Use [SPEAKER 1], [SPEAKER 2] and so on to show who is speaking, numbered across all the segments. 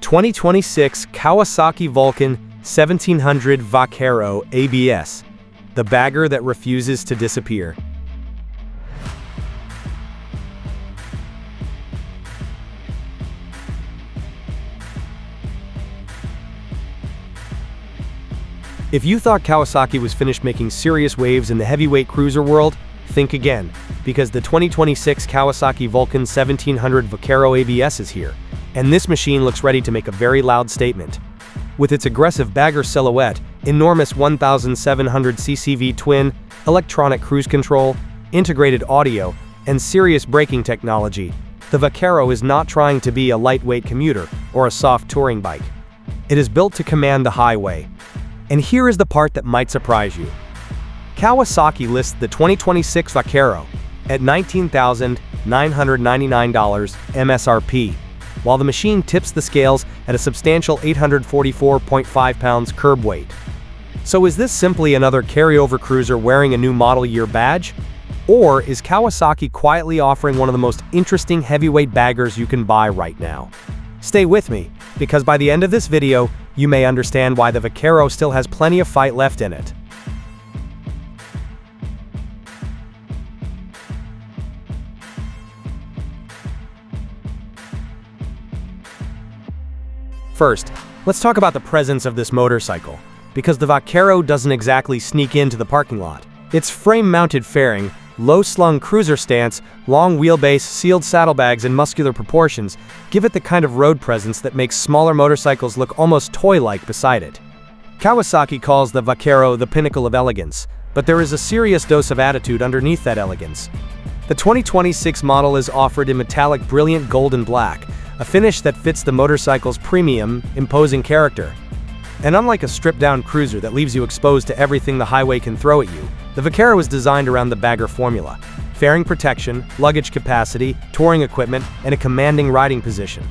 [SPEAKER 1] 2026 Kawasaki Vulcan 1700 Vaquero ABS, the bagger that refuses to disappear. If you thought Kawasaki was finished making serious waves in the heavyweight cruiser world, think again, because the 2026 Kawasaki Vulcan 1700 Vaquero ABS is here, and this machine looks ready to make a very loud statement. With its aggressive bagger silhouette, enormous 1700cc V-twin, electronic cruise control, integrated audio, and serious braking technology, the Vaquero is not trying to be a lightweight commuter or a soft touring bike. It is built to command the highway. And here is the part that might surprise you. Kawasaki lists the 2026 Vaquero at $19,999 MSRP, while the machine tips the scales at a substantial 844.5 pounds curb weight. So is this simply another carryover cruiser wearing a new model year badge? Or is Kawasaki quietly offering one of the most interesting heavyweight baggers you can buy right now? Stay with me, because by the end of this video, you may understand why the Vaquero still has plenty of fight left in it. First, let's talk about the presence of this motorcycle, because the Vaquero doesn't exactly sneak into the parking lot. Its frame-mounted fairing, low-slung cruiser stance, long wheelbase, sealed saddlebags, and muscular proportions give it the kind of road presence that makes smaller motorcycles look almost toy-like beside it. Kawasaki calls the Vaquero the pinnacle of elegance, but there is a serious dose of attitude underneath that elegance. The 2026 model is offered in metallic brilliant gold and black, a finish that fits the motorcycle's premium, imposing character. And unlike a stripped-down cruiser that leaves you exposed to everything the highway can throw at you, the Vaquero is designed around the bagger formula: fairing protection, luggage capacity, touring equipment, and a commanding riding position.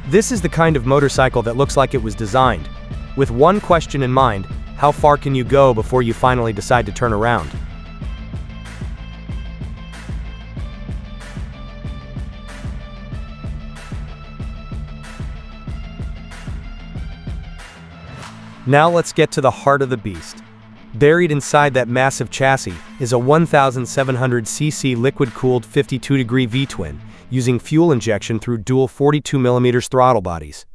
[SPEAKER 1] This is the kind of motorcycle that looks like it was designed, with one question in mind: how far can you go before you finally decide to turn around? Now let's get to the heart of the beast. Buried inside that massive chassis is a 1700cc liquid-cooled 52-degree V-twin, using fuel injection through dual 42mm throttle bodies.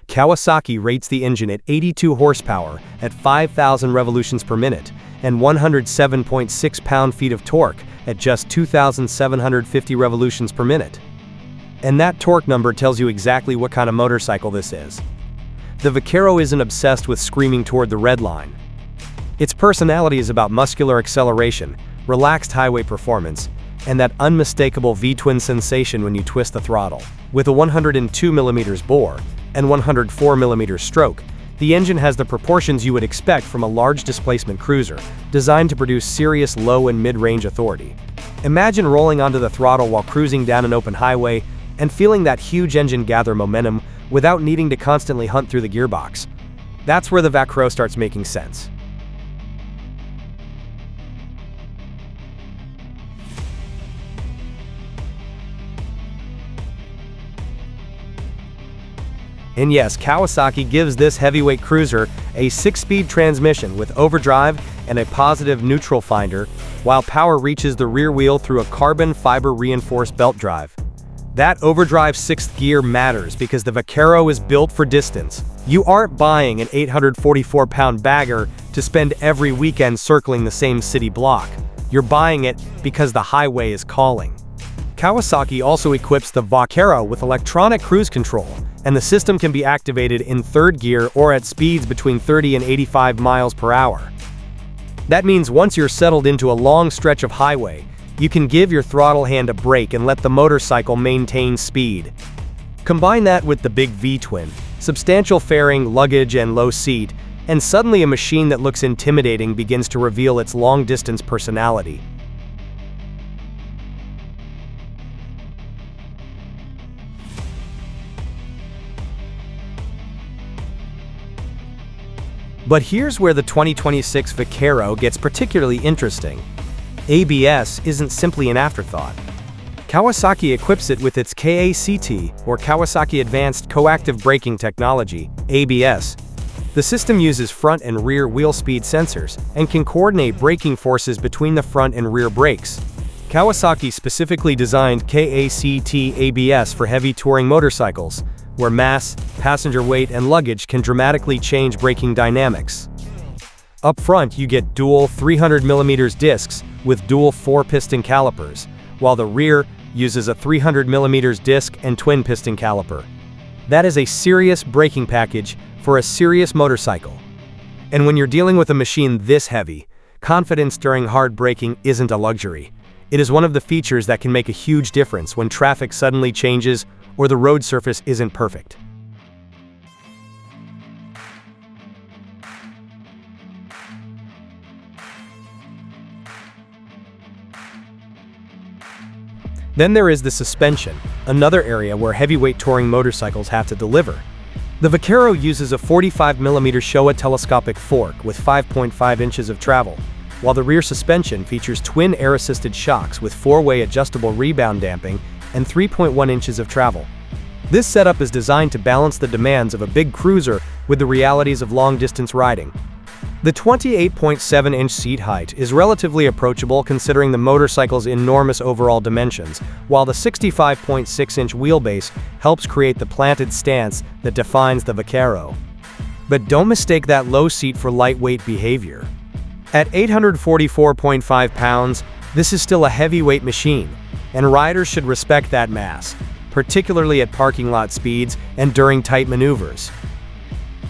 [SPEAKER 1] Kawasaki rates the engine at 82 horsepower at 5,000 revolutions per minute and 107.6 pound-feet of torque at just 2,750 revolutions per minute. And that torque number tells you exactly what kind of motorcycle this is. The Vaquero isn't obsessed with screaming toward the red line. Its personality is about muscular acceleration, relaxed highway performance, and that unmistakable V-twin sensation when you twist the throttle. With a 102mm bore and 104mm stroke, the engine has the proportions you would expect from a large displacement cruiser, designed to produce serious low and mid-range authority. Imagine rolling onto the throttle while cruising down an open highway and feeling that huge engine gather momentum without needing to constantly hunt through the gearbox. That's where the Vaquero starts making sense. And yes, Kawasaki gives this heavyweight cruiser a 6-speed transmission with overdrive and a positive neutral finder, while power reaches the rear wheel through a carbon fiber reinforced belt drive. That overdrive 6th gear matters because the Vaquero is built for distance. You aren't buying an 844-pound bagger to spend every weekend circling the same city block. You're buying it because the highway is calling. Kawasaki also equips the Vaquero with electronic cruise control, and the system can be activated in 3rd gear or at speeds between 30 and 85 miles per hour. That means once you're settled into a long stretch of highway, you can give your throttle hand a break and let the motorcycle maintain speed. Combine that with the big V-twin, substantial fairing, luggage, and low seat, and suddenly a machine that looks intimidating begins to reveal its long-distance personality. But here's where the 2026 Vaquero gets particularly interesting. ABS isn't simply an afterthought. Kawasaki equips it with its KACT, or Kawasaki Advanced Coactive Braking Technology, ABS. The system uses front and rear wheel speed sensors, and can coordinate braking forces between the front and rear brakes. Kawasaki specifically designed KACT ABS for heavy touring motorcycles, where mass, passenger weight, and luggage can dramatically change braking dynamics. Up front, you get dual 300mm discs with dual 4-piston calipers, while the rear uses a 300mm disc and twin-piston caliper. That is a serious braking package for a serious motorcycle. And when you're dealing with a machine this heavy, confidence during hard braking isn't a luxury. It is one of the features that can make a huge difference when traffic suddenly changes or the road surface isn't perfect. Then there is the suspension, another area where heavyweight touring motorcycles have to deliver. The Vaquero uses a 45mm Showa telescopic fork with 5.5 inches of travel, while the rear suspension features twin air-assisted shocks with 4-way adjustable rebound damping and 3.1 inches of travel. This setup is designed to balance the demands of a big cruiser with the realities of long-distance riding. The 28.7-inch seat height is relatively approachable considering the motorcycle's enormous overall dimensions, while the 65.6-inch wheelbase helps create the planted stance that defines the Vaquero. But don't mistake that low seat for lightweight behavior. At 844.5 pounds, this is still a heavyweight machine, and riders should respect that mass, particularly at parking lot speeds and during tight maneuvers.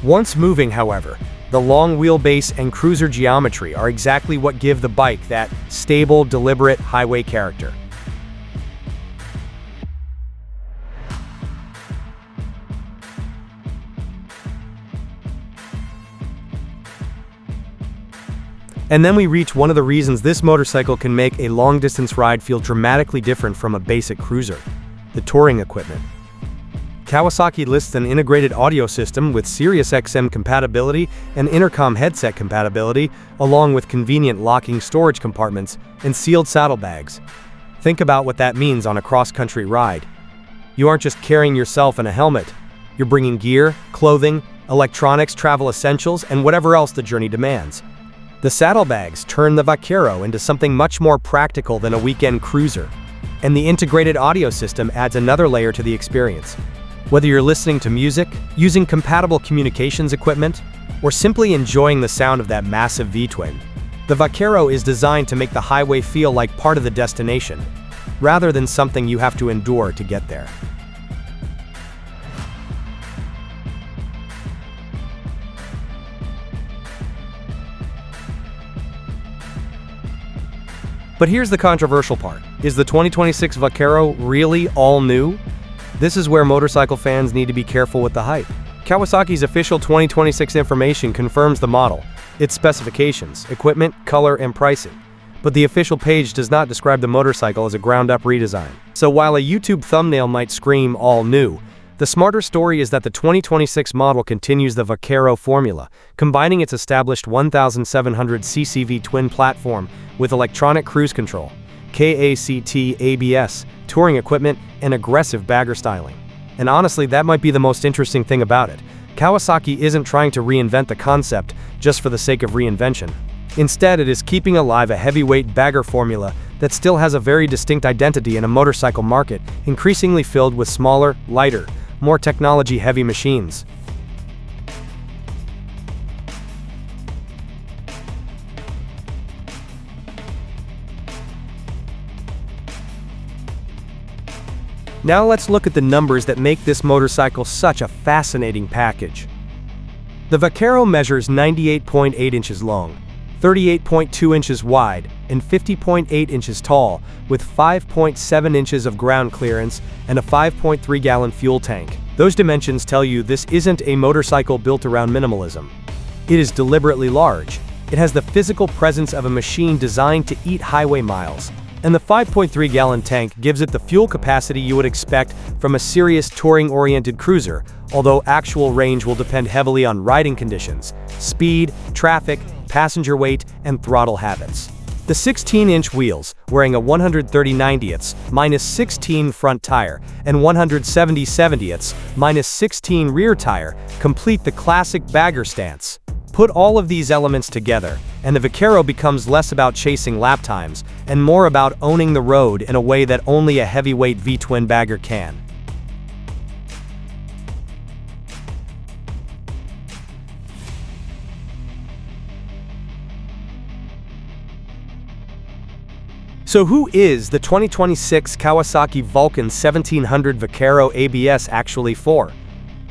[SPEAKER 1] Once moving, however, the long wheelbase and cruiser geometry are exactly what give the bike that stable, deliberate highway character. And then we reach one of the reasons this motorcycle can make a long-distance ride feel dramatically different from a basic cruiser: the touring equipment. Kawasaki lists an integrated audio system with Sirius XM compatibility and intercom headset compatibility, along with convenient locking storage compartments and sealed saddlebags. Think about what that means on a cross-country ride. You aren't just carrying yourself and a helmet. You're bringing gear, clothing, electronics, travel essentials, and whatever else the journey demands. The saddlebags turn the Vaquero into something much more practical than a weekend cruiser. And the integrated audio system adds another layer to the experience. Whether you're listening to music, using compatible communications equipment, or simply enjoying the sound of that massive V-twin, the Vaquero is designed to make the highway feel like part of the destination, rather than something you have to endure to get there. But here's the controversial part. Is the 2026 Vaquero really all new? This is where motorcycle fans need to be careful with the hype. Kawasaki's official 2026 information confirms the model, its specifications, equipment, color, and pricing. But the official page does not describe the motorcycle as a ground-up redesign. So while a YouTube thumbnail might scream all new, the smarter story is that the 2026 model continues the Vaquero formula, combining its established 1,700cc V-twin platform with electronic cruise control, KACT ABS, touring equipment, and aggressive bagger styling. And honestly, that might be the most interesting thing about it. Kawasaki isn't trying to reinvent the concept just for the sake of reinvention. Instead, it is keeping alive a heavyweight bagger formula that still has a very distinct identity in a motorcycle market increasingly filled with smaller, lighter, more technology-heavy machines. Now let's look at the numbers that make this motorcycle such a fascinating package. The Vaquero measures 98.8 inches long, 38.2 inches wide, and 50.8 inches tall, with 5.7 inches of ground clearance and a 5.3-gallon fuel tank. Those dimensions tell you this isn't a motorcycle built around minimalism. It is deliberately large. It has the physical presence of a machine designed to eat highway miles. And the 5.3-gallon tank gives it the fuel capacity you would expect from a serious touring-oriented cruiser, although actual range will depend heavily on riding conditions, speed, traffic, passenger weight, and throttle habits. The 16-inch wheels, wearing a 130/90ths -16 front tire and 170/70ths -16 rear tire, complete the classic bagger stance. Put all of these elements together, and the Vaquero becomes less about chasing lap times and more about owning the road in a way that only a heavyweight V-twin bagger can. So who is the 2026 Kawasaki Vulcan 1700 Vaquero ABS actually for?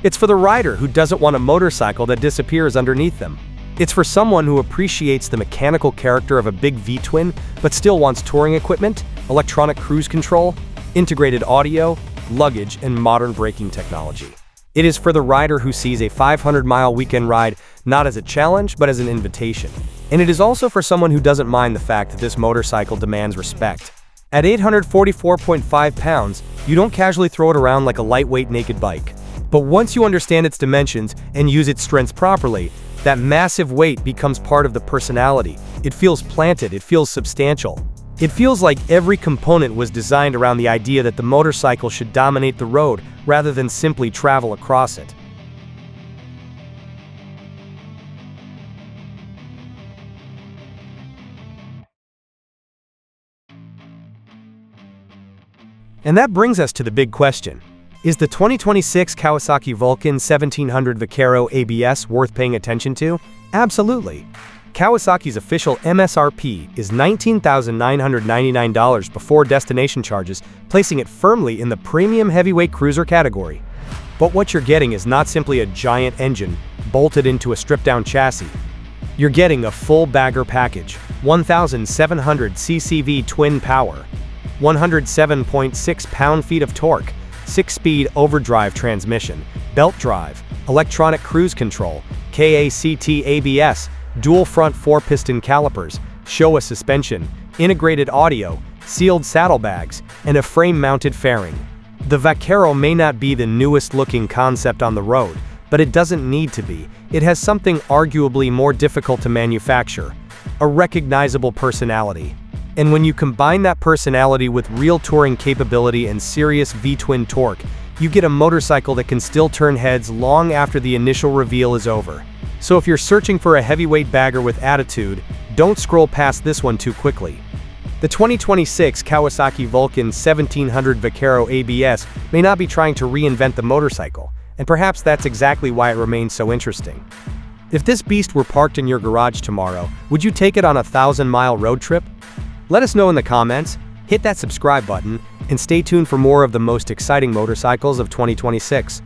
[SPEAKER 1] It's for the rider who doesn't want a motorcycle that disappears underneath them. It's for someone who appreciates the mechanical character of a big V-twin, but still wants touring equipment, electronic cruise control, integrated audio, luggage, and modern braking technology. It is for the rider who sees a 500-mile weekend ride not as a challenge, but as an invitation. And it is also for someone who doesn't mind the fact that this motorcycle demands respect. At 844.5 pounds, you don't casually throw it around like a lightweight naked bike. But once you understand its dimensions and use its strengths properly, that massive weight becomes part of the personality. It feels planted, it feels substantial. It feels like every component was designed around the idea that the motorcycle should dominate the road rather than simply travel across it. And that brings us to the big question. Is the 2026 Kawasaki Vulcan 1700 Vaquero ABS worth paying attention to? Absolutely. Kawasaki's official MSRP is $19,999 before destination charges, placing it firmly in the premium heavyweight cruiser category. But what you're getting is not simply a giant engine bolted into a stripped-down chassis. You're getting a full bagger package, 1,700 ccv twin power, 107.6 pound-feet of torque, 6-speed overdrive transmission, belt drive, electronic cruise control, KACT ABS, dual front 4-piston calipers, Showa suspension, integrated audio, sealed saddlebags, and a frame-mounted fairing. The Vaquero may not be the newest-looking concept on the road, but it doesn't need to be. It has something arguably more difficult to manufacture: a recognizable personality. And when you combine that personality with real touring capability and serious V-twin torque, you get a motorcycle that can still turn heads long after the initial reveal is over. So if you're searching for a heavyweight bagger with attitude, don't scroll past this one too quickly. The 2026 Kawasaki Vulcan 1700 Vaquero ABS may not be trying to reinvent the motorcycle, and perhaps that's exactly why it remains so interesting. If this beast were parked in your garage tomorrow, would you take it on a 1,000-mile road trip? Let us know in the comments, hit that subscribe button, and stay tuned for more of the most exciting motorcycles of 2026.